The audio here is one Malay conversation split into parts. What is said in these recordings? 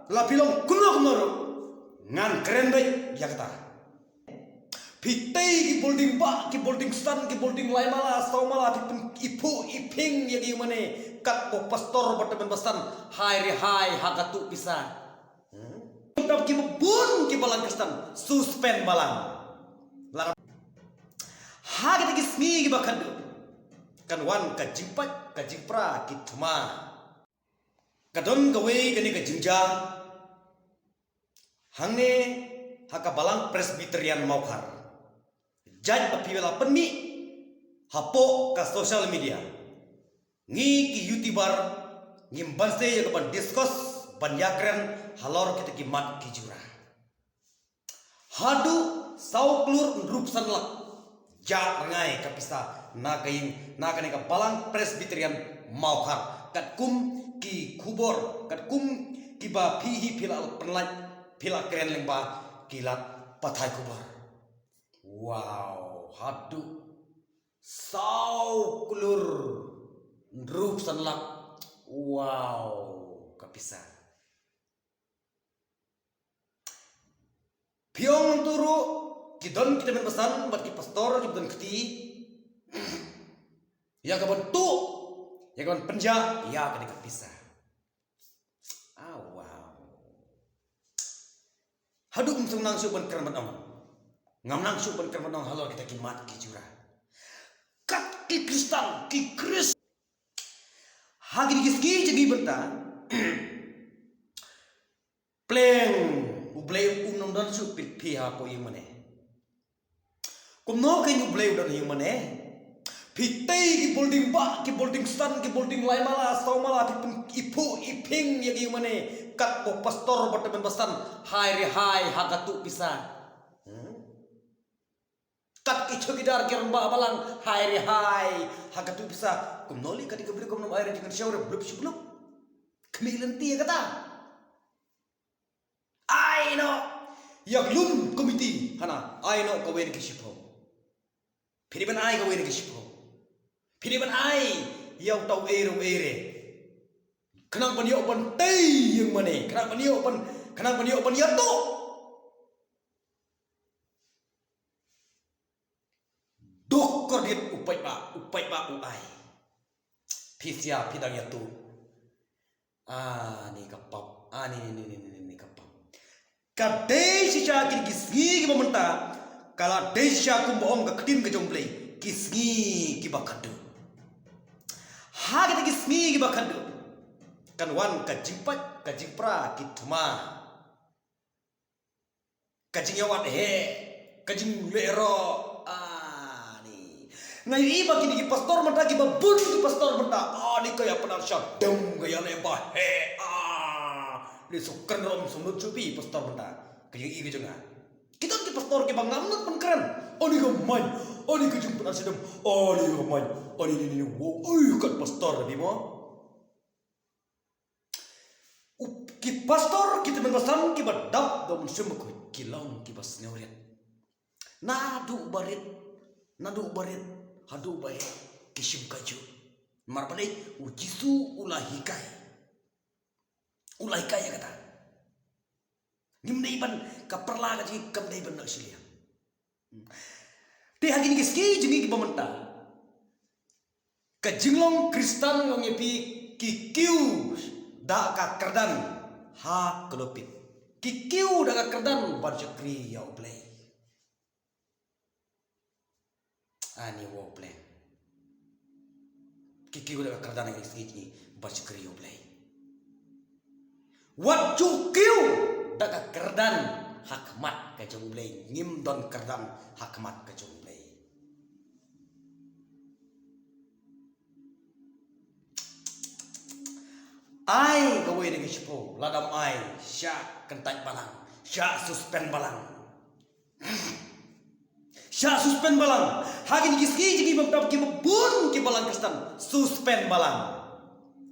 la pilong kuno ngan keren bay yakta pitay ki building ba ki building stan ki building lai mala saw mala ipu iping yagi mane kat po pastor bataban bastan hai re hai hagatu bisa tab ki bun ki balang kristan suspend balang lar hagati ki smi ki bakan kan wan ka jimpat ka jimpra ki thuma kadon gawe gani ka jinja hangne haka balang presbyterian maukar jaj papiwala penmi hapo ka social media ngi ki youtuber ngim banse ya kapan discuss banyakren halor kita ki mat ki jura hadu sauklur rup sanlak ja ngai kapisa na kane ka balang presbyterian maukar kat kum ki khubor kat kum ki ba phi philal penlaj phila keren lengba kilat pathai khubor wow hadu sau kulur rup sanlak wow kapisa piong turu kidon kita berpesan buat ki pastor kidon keti ya kapan tu ya kapan penja ya kena kapisa wow hadu umsung nang syuban kerman am ngam nang syuban kerman am halo kita kimat ki jura kat ki kristal ki kris hagi diski jegi benta pleng ublay unong dan supit pihak ko yung mane kumno kayo ublay dan yung mane pitay ki building ba ki building stan ki building lai mala saw mala ipu iping yagi yung mane kat po pastor bataban bastan hai re hai hagatu bisa kat icho gidar kiramba balang hai re hai hagatu bisa kumnoli kadi kabri kumno air jangan shower blub blub kemilenti ya kata I know yaglum committee hana I know kawen ki shipo piriban ai kawen ki shipo piriban ai yaw taw ero ere kenang panyo pan tei yang mane kenang panyo pan yato dok kordit upai ba uai pisya pidang yato ni kapap ni kapap kadai sisa kini kisngi ki mementa kala desya kumboong ka ketim ke jomplay kisngi ki bakadu ha kita kisngi ki bakadu kan wan ka jimpat ka jimpra ki thuma ka jingyawat he ka jing lero ni ngai iba kini ki pastor menta ki babun ki pastor menta ni kaya penar syak dam gaya leba he ni sukan rom sumut cubi pastor benda kaya i ke jangan kita ki pastor ki bang ngamnut pun keren ni gamai ni ke jumpa sedem ni gamai ni wo kan pastor bi mo ki pastor kita menbasan ki badap dom sumuk ki long ki bas neuriat nadu barit hadu bae kisim kaju marpane ujisu ulahikai ya kata nimnei ban kaperla kaji kamdei ban nak silia te hagi ni ski jengi ki pementa ka jinglong kristan ngong epi ki kiu da ka kerdan ha kelopit ki kiu da ka kerdan ban chakri ya oblay ani wo oblay ki kiu da ka kerdan ngi ski ni ban chakri oblay wat cukiu daga kerdan hakmat ke jomblay ngim don kerdan hakmat ke jomblay ai gawe ni kispo ladam ai sya kentai balang sya suspend balang hagi ni kiski jigi mabdab ki bun ki balang kristan suspend balang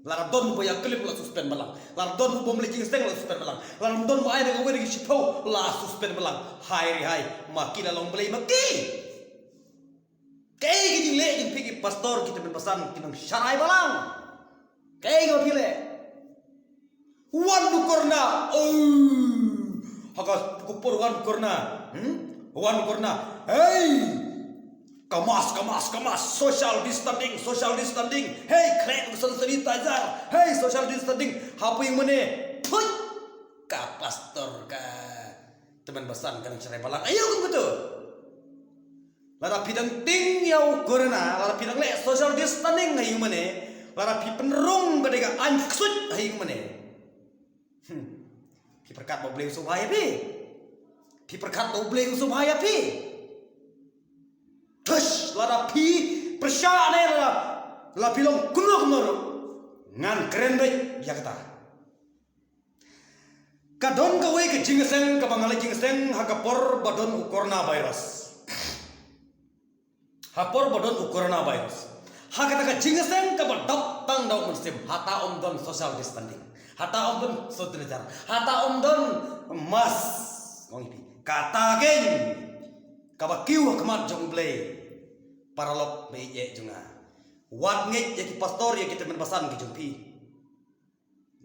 Lardon boya kelip la suspend balang. Lardon bo mleki steng la suspend balang. Lardon bo ai na gawe gi sipo la suspend balang. Hai makina long blay maki. Kay gi le gi pigi pastor kita ben pasan kinang syarai balang. Kay go pile. Wan du korna haga kupur wan korna wan korna kamas social distancing hey kren sanitizer hey social distancing hapu yang mana pun ka pastor ka teman besan kan cerai balang ayo kan betul lara pidang ting yau corona lara pidang le social distancing ayo mana lara pi penerung kadega anksut ayo mana pi perkat mau beli supaya pi perkat mau beli supaya pi tush lara pi persyane lara pilong kunur ngan keren baik ya kata kadon gawe ke jingeseng ka bangalai jingeseng hakapor badon corona virus hapor badon corona virus hakata ka jingeseng ka badok tang daw muslim hata omdon social distancing hata omdon sodrejar hata omdon mas ngongi kata gen ka bakiu kamat jongle paralok meje junga wat ngej ya ki pastor ya kita menbasan ki jumpi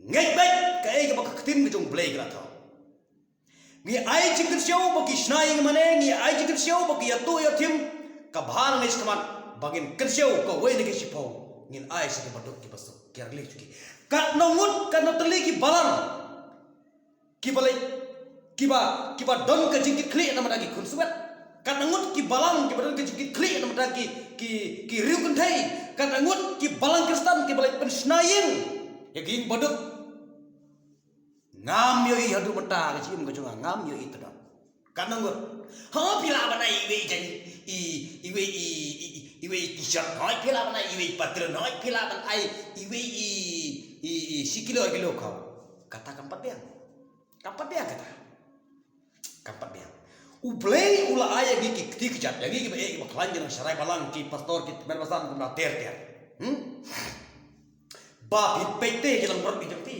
ngej baik kai ka bakatin ki jung play kala tho ni ai chikin show baki snai mane ni ai chikin show baki ya to ya tim ka bhar ngej kaman bagin kin show ko we ne ki sipo ngin ai se badok ki paso kerle chuki kat nongut kan notli ki balan ki balai ki ba don ka jingkit kli na madagi kun subat kan ngut ki balang ki badon ka jingkit kli na madagi ki riu kun thai kan ngut ki balang kristan ki balai pen snayin ya ging badok ngam yo i hadu mata ka chim ka chunga ngam yo i tada kan ngut ha pila bana i we jan i we t-shirt ha pila bana i we patron ha pila ban ai i we sikilo kau kata kampat dia kata kampat dia ublei ula aya gi ki kijat ya gi ki baklan jang sarai balang ki pastor ki berbasan kumna ter ba pete ki lang ber ki jati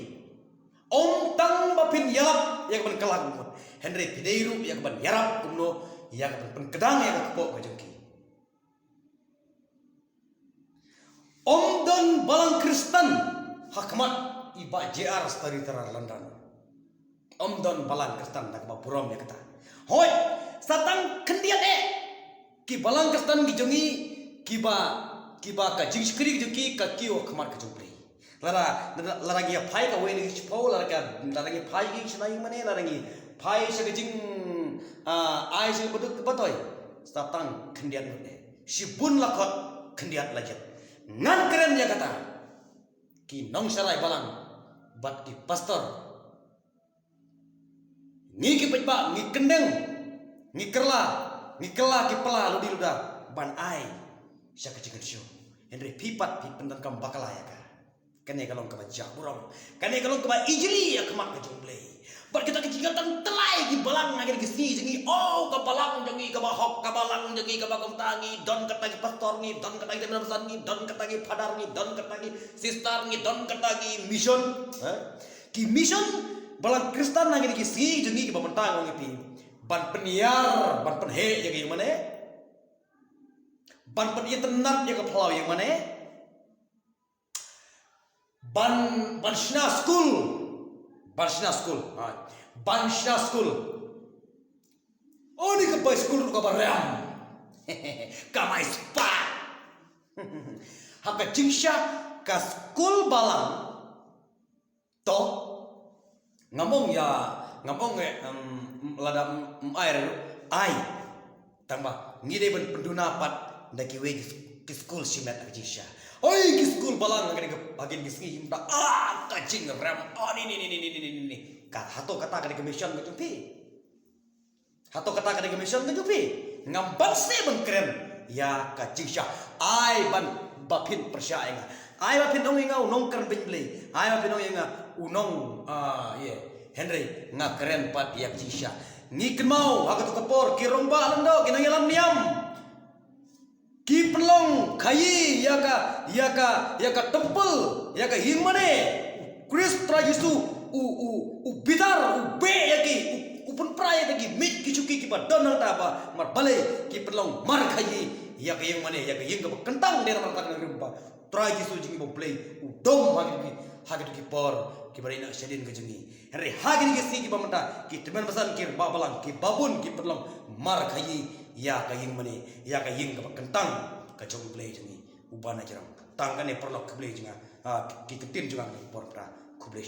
om tang ba pin yarap ya ban kalang mun Henry Pideiru ya ban yarap kumno ya ban kedang ya ko ka jengki om don balang Kristen hakmat iba JR stari terar London om don balang Kristen nak ba burom ya kata hoi satang kendiat ki balang Kristen gi jongi kiba ka jingskri gi ka kiyo khamar ka jupri lara gi phai ka weni gi pau lara gi phai gi chnai mane lara gi phai se gi jing ai se boduk batoi satang kendiat ne sibun lakot kendiat lajat ngan keren ya kata ki nong sarai balang bat ki pastor ni ki pejba ni kendeng ni kela ki pela ludi luda ban ai syaka cikir syo Henry pipat pi pendan kam bakala ya ka kane kalong ka bajak burong kane kalong ka ijli ya kemak ka jumble bar kita kecingatan telai ki balang ngagir ki sni jengi oh ka balang jengi ka bahok ka balang jengi ka bagom tangi don katagi pastor ni don katagi teman ni don katagi padar ni don katagi sister ni don katagi mission ki mission balang Kristen ngagir ki sni jengi ki bamentang ngipi ban peniar ban penhe yang mana ban peniar tenat yang kepelau yang mana ban shna school oh ni ke pai school ka baram kamai spa haka jingsha ka school balang to ngamong lada air ai tambah ngide ben penduna pat ndaki we ki school simet ak jingsha oi ki school balang ngade ke bagin ki ski himda ka jing ram ni ka hato kata ka mission ka jumpi ngambal se ben keren ya ka jingsha ai ban bapin persyaya ai bapin ong inga unong keren ben blei ai bapin ong inga unong Henry nga keren pat yak jingsha ni kemau haga to kapor ki romba lando ki nangilam niam ki pelong kayi yaka tempel yaka himane Kristra Yesu u bidar u be yaki u pun praya yaki mit ki chuki ki badan ta ba mar bale ki pelong mar kayi yaka yang mane yaka yang ka kentang der mar tak ngrimpa Tra Yesu jingi bo play u dom haga ki por ki barina shadin ke jengi re hagin ke si ki bamata ki temen basan ki babalang ki babun ki perlong mar khayi ya kaying mane ya kaying ka kentang ka chong play jengi ubana jarang tang ka ne perlok play jenga ki ketin jenga ni porta kublai